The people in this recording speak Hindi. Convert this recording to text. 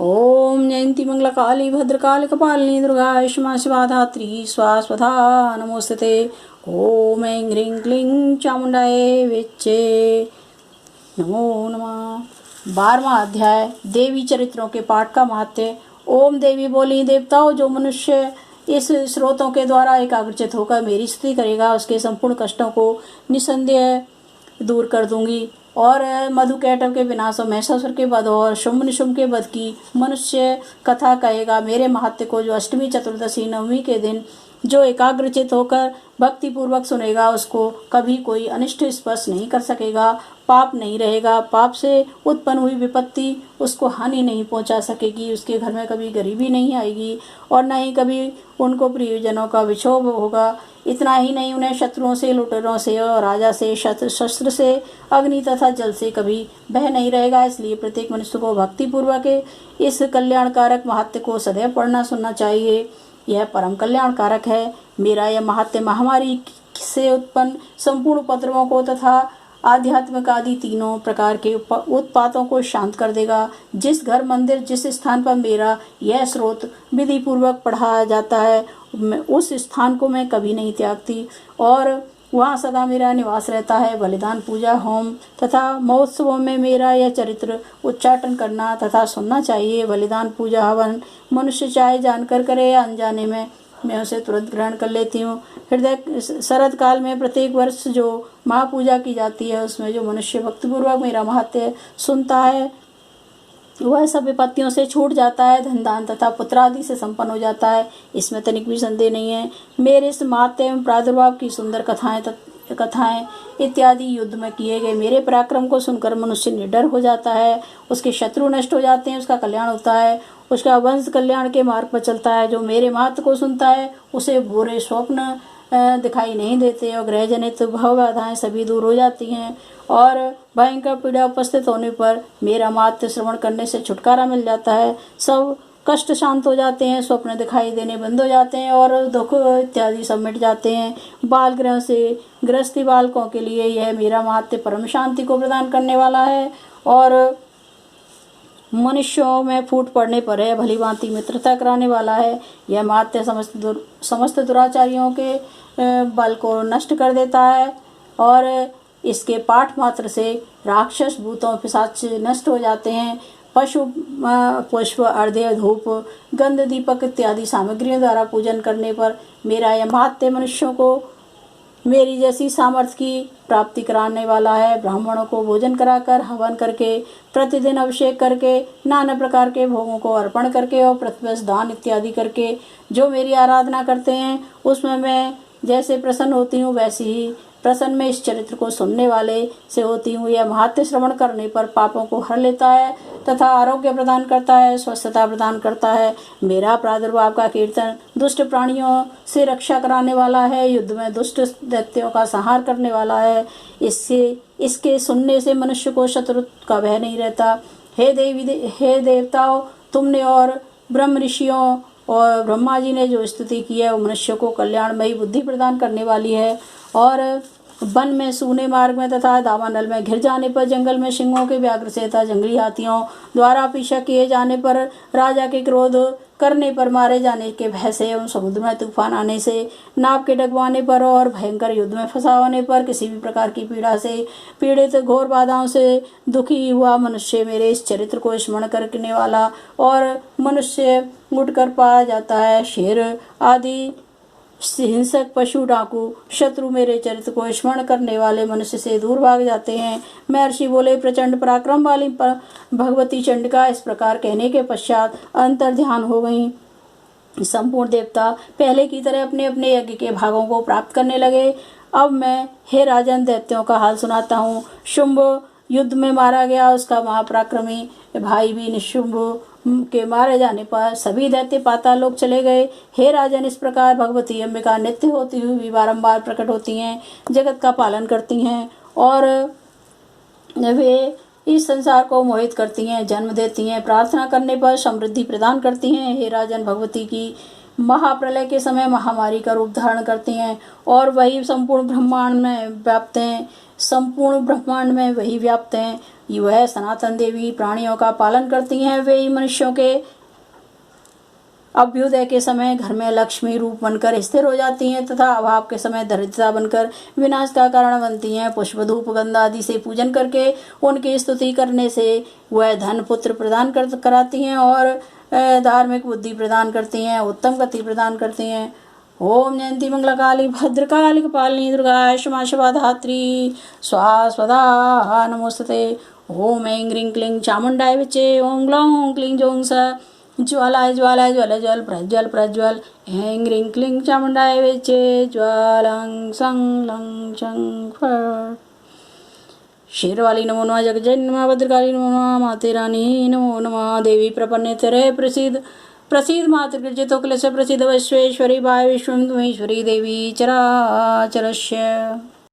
ओम जयंती मंगला काली भद्रकाली कपालिनी दुर्गा क्षमा शिवा धात्री स्वास्वधा नमोस्तुते। ओम ऐं ह्रीं क्लीं चामुंडाय विच्चे नमो नमः। 12वां अध्याय देवी चरित्रों के पाठ का महत्व। ओम देवी बोली, देवताओं, जो मनुष्य इस स्रोतों के द्वारा एकाग्रचित होकर मेरी स्तुति करेगा उसके संपूर्ण कष्टों को निसंदेह दूर कर दूंगी। और मधुकैटव के विनाश और महिषासुर के वध और शुंभ निशुंभ के वध की मनुष्य कथा कहेगा। मेरे महत्व को जो अष्टमी चतुर्दशी नवमी के दिन जो एकाग्रचित होकर भक्ति पूर्वक सुनेगा उसको कभी कोई अनिष्ट स्पर्श नहीं कर सकेगा, पाप नहीं रहेगा। पाप से उत्पन्न हुई विपत्ति उसको हानि नहीं पहुंचा सकेगी। उसके घर में कभी गरीबी नहीं आएगी और न ही कभी उनको प्रियजनों का विक्षोभ होगा। इतना ही नहीं, उन्हें शत्रुओं से, लुटेरों से और राजा से, शस्त्र से, अग्नि तथा जल से कभी भय नहीं रहेगा। इसलिए प्रत्येक मनुष्य को भक्ति पूर्वक इस कल्याणकारक महत्व को सदैव पढ़ना सुनना चाहिए। यह परम कल्याणकारक है। मेरा यह महत्व महामारी से उत्पन्न संपूर्ण उपद्रवों को तथा आध्यात्मिक आदि तीनों प्रकार के उत्पातों को शांत कर देगा। जिस घर, मंदिर, जिस स्थान पर मेरा यह स्रोत विधि पूर्वक पढ़ाया जाता है उस स्थान को मैं कभी नहीं त्यागती और वहाँ सदा मेरा निवास रहता है। बलिदान, पूजा, होम तथा महोत्सवों में मेरा यह चरित्र उच्चाटन करना तथा सुनना चाहिए। बलिदान, पूजा, हवन मनुष्य चाहे जानकर करे या अनजाने में मैं उसे तुरंत ग्रहण कर लेती हूँ। हृदय शरद काल में प्रत्येक वर्ष जो महापूजा की जाती है उसमें जो मनुष्य भक्तिपूर्वक मेरा महत्व सुनता है वह सब विपत्तियों से छूट जाता है, धन दान तथा पुत्र आदि से संपन्न हो जाता है। इसमें तनिक भी संदेह नहीं है। मेरे इस महत्व एवं प्रादुर्भाव की सुंदर कथाएं इत्यादि युद्ध में किए गए मेरे पराक्रम को सुनकर मनुष्य निडर हो जाता है, उसके शत्रु नष्ट हो जाते हैं, उसका कल्याण होता है, उसका वंश कल्याण के मार्ग पर चलता है। जो मेरे महत्व को सुनता है उसे बुरे स्वप्न दिखाई नहीं देते और ग्रह जनित भव बाधाएं सभी दूर हो जाती हैं और भयंकर पीड़ा उपस्थित होने पर मेरा महत्व श्रवण करने से छुटकारा मिल जाता है। सब कष्ट शांत हो जाते हैं, स्वप्न दिखाई देने बंद हो जाते हैं और दुख इत्यादि सब मिट जाते हैं। बाल ग्रह से गृहस्थी बालकों के लिए यह मेरा महत्व परम शांति को प्रदान करने वाला है और मनुष्यों में फूट पड़ने पर है भली भांति मित्रता कराने वाला है। यह महत्व समस्त दुराचारियों के बल को नष्ट कर देता है और इसके पाठ मात्र से राक्षस, भूतों, पिशाच नष्ट हो जाते हैं। पशु, पुष्प, अर्घ्य, धूप, गंध, दीपक इत्यादि सामग्रियों द्वारा पूजन करने पर मेरा यह महत्व मनुष्यों को मेरी जैसी सामर्थ्य की प्राप्ति कराने वाला है। ब्राह्मणों को भोजन कराकर, हवन करके, प्रतिदिन अभिषेक करके, नाना प्रकार के भोगों को अर्पण करके और प्रतिवर्ष दान इत्यादि करके जो मेरी आराधना करते हैं उसमें मैं जैसे प्रसन्न होती हूँ वैसे ही प्रसन्न में इस चरित्र को सुनने वाले से होती हूँ। यह महत्व श्रवण करने पर पापों को हर लेता है तथा आरोग्य प्रदान करता है, स्वस्थता प्रदान करता है। मेरा प्रादुर्भाव का कीर्तन दुष्ट प्राणियों से रक्षा कराने वाला है, युद्ध में दुष्ट दैत्यों का संहार करने वाला है। इसके सुनने से मनुष्य को शत्रु का भय नहीं रहता। हे देवताओं, तुमने और ब्रह्म ऋषियों और ब्रह्मा जी ने जो स्तुति की है वो मनुष्य को कल्याणमयी बुद्धि प्रदान करने वाली है। और वन में, सूने मार्ग में तथा दावानल में घिर जाने पर, जंगल में सिंहों के, व्याघ्र से तथा जंगली हाथियों द्वारा पीछा किए जाने पर, राजा के क्रोध करने पर, मारे जाने के भय से एवं समुद्र में तूफान आने से, नाव के डगवाने पर और भयंकर युद्ध में फंसा होने पर, किसी भी प्रकार की पीड़ा से पीड़ित, घोर बाधाओं से दुखी हुआ मनुष्य मेरे इस चरित्र को स्मरण करने वाला और मनुष्य उठकर पाया जाता है। शेर आदि हिंसक, पशु, डाकू, शत्रु मेरे चरित्र को स्मरण करने वाले मनुष्य से दूर भाग जाते हैं। महर्षि बोले, प्रचंड पराक्रम वाली भगवती चंडिका इस प्रकार कहने के पश्चात अंतर ध्यान हो गई। संपूर्ण देवता पहले की तरह अपने अपने यज्ञ के भागों को प्राप्त करने लगे। अब मैं, हे राजन, दैत्यों का हाल सुनाता हूँ। शुंभ युद्ध में मारा गया, उसका महापराक्रमी भाई भी निशुंभ के मारे जाने पर सभी दैत्य पाताल लोक चले गए। हे राजन, इस प्रकार भगवती अंबिका नित्य होती हुई भी बारंबार प्रकट होती हैं, जगत का पालन करती हैं और वे इस संसार को मोहित करती हैं, जन्म देती हैं, प्रार्थना करने पर समृद्धि प्रदान करती हैं। हे राजन, भगवती की महाप्रलय के समय महामारी का रूप धारण करती हैं और वही संपूर्ण ब्रह्मांड में व्याप्त हैं। वह सनातन देवी प्राणियों का पालन करती हैं। वे ही मनुष्यों के अभ्युदय के समय घर में लक्ष्मी रूप बनकर स्थिर हो जाती हैं तथा अभाव के समय दरिद्रता बनकर विनाश का कारण बनती हैं। पुष्प धूप गंध आदि से पूजन करके उनकी स्तुति करने से वह धन पुत्र प्रदान कराती हैं और धार्मिक बुद्धि प्रदान करती हैं, उत्तम गति प्रदान करती हैं। ओम जयंती मंगला काली भद्रकाली कपालिनी दुर्गा क्षमा शिवा धात्री स्वाहा स्वधा नमोस्तुते। ओम ऐं ह्रीं क्लीं चामुंडाय विचे। ओम ग्लौं क्लीं जौं स ज्वालाय ज्वालाय ज्वल ज्वल प्रज्वल प्रज्वल। ऐं ह्रीं क्लीं चामुंडाय विचे ज्वालं सं लं शं फट्। शेरवाली नमो नमः, जगजननी नमः, भद्रकाली नमो नमः, माते रानी नमो नमः। देवी प्रपन्नेतरे प्रसीद प्रसीद मातृकृतो क्लेश प्रसीद विश्वेश्वरी भाय विश्वं त्वमेश्वरी देवी चराचरस्य।